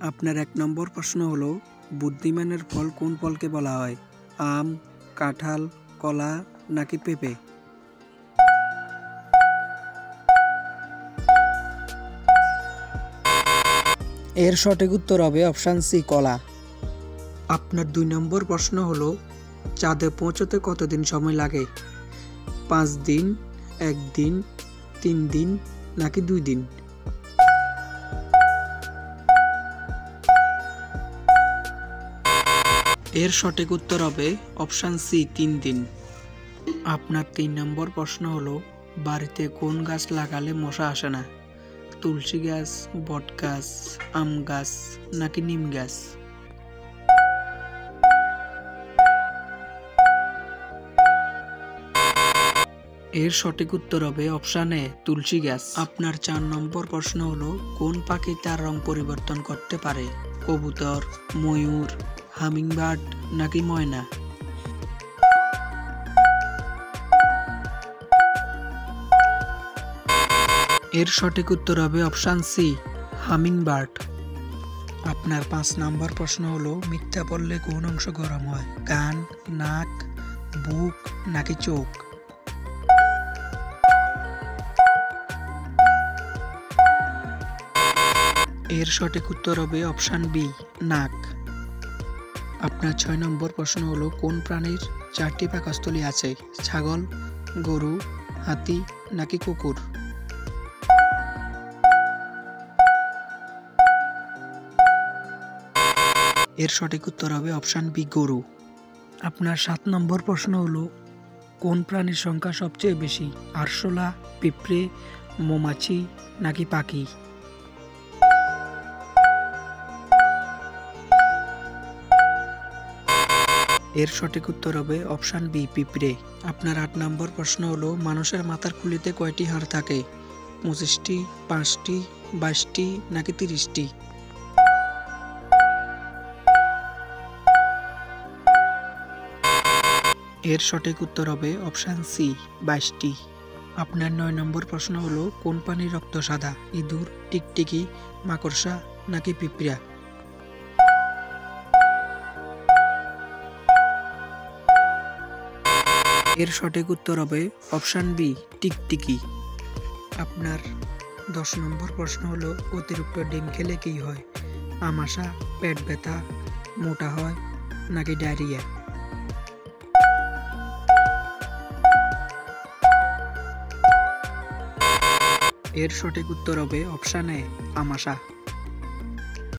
আপনার ১ নম্বর প্রশ্ন হলো, বুদ্ধিমানের ফল কোন ফলকে বলা হয়? আম, কাঁঠাল, কলা নাকি পেঁপে? এর সঠিক উত্তর হবে অপশান সি, কলা। আপনার ২ নম্বর প্রশ্ন হলো, চাঁদে পৌঁছতে কতদিন সময় লাগে? ৫ দিন, ১ দিন, ৩ দিন নাকি ২ দিন? এর সঠিক উত্তর হবে অপশান সি, ৩ দিন। আপনার ৩ নম্বর প্রশ্ন হলো, বাড়িতে কোন গাছ লাগালে মশা আসে না? তুলসী গাছ, বট গাছ, আম গাছ নাকি নিম গাছ? এর সঠিক উত্তর হবে অপশান এ, তুলসী গাছ। আপনার ৪ নম্বর প্রশ্ন হলো, কোন পাখি তার রং পরিবর্তন করতে পারে? কবুতর, ময়ূর, হামিংবার্ড নাকি ময়না? এর সঠিক উত্তর হবে অপশান সি, হামিংবার্ড। আপনার ৫ নম্বর প্রশ্ন হলো, মিথ্যা বললে কোন অংশ গরম হয়? কান, নাক, বুক নাকি চোখ? এর সঠিক উত্তর হবে অপশান বি, নাক। আপনার ৬ নম্বর প্রশ্ন হলো, কোন প্রাণীর ৪টি পাকস্থলী আছে? ছাগল, গরু, হাতি নাকি কুকুর? এর সঠিক উত্তর হবে অপশান বি, গরু। আপনার ৭ নম্বর প্রশ্ন হলো, কোন প্রাণীর সংখ্যা সবচেয়ে বেশি? আরশোলা, পিঁপড়ে, মৌমাছি নাকি পাখি? এর সঠিক উত্তর হবে অপশান বি, পিঁপড়ে। আপনার ৮ নম্বর প্রশ্ন হলো, মানুষের মাথার খুলিতে কয়টি হাড় থাকে? ২৫টি, ৫টি, ২২টি নাকি ৩০টি? এর সঠিক উত্তর হবে অপশান সি, ২২টি। আপনার ৯ নম্বর প্রশ্ন হলো, কোন প্রাণীর রক্ত সাদা? ইঁদুর, টিকটিকি, মাকড়সা নাকি পিঁপড়া? এর সঠিক উত্তর হবে অপশান বি, টিকটিকি। আপনার ১০ নম্বর প্রশ্ন হলো, অতিরিক্ত ডিম খেলে কি হয়? আমাশা, পেট ব্যথা, মোটা হয় নাকি ডায়রিয়া? এর সঠিক উত্তর হবে অপশান এ, আমাশা।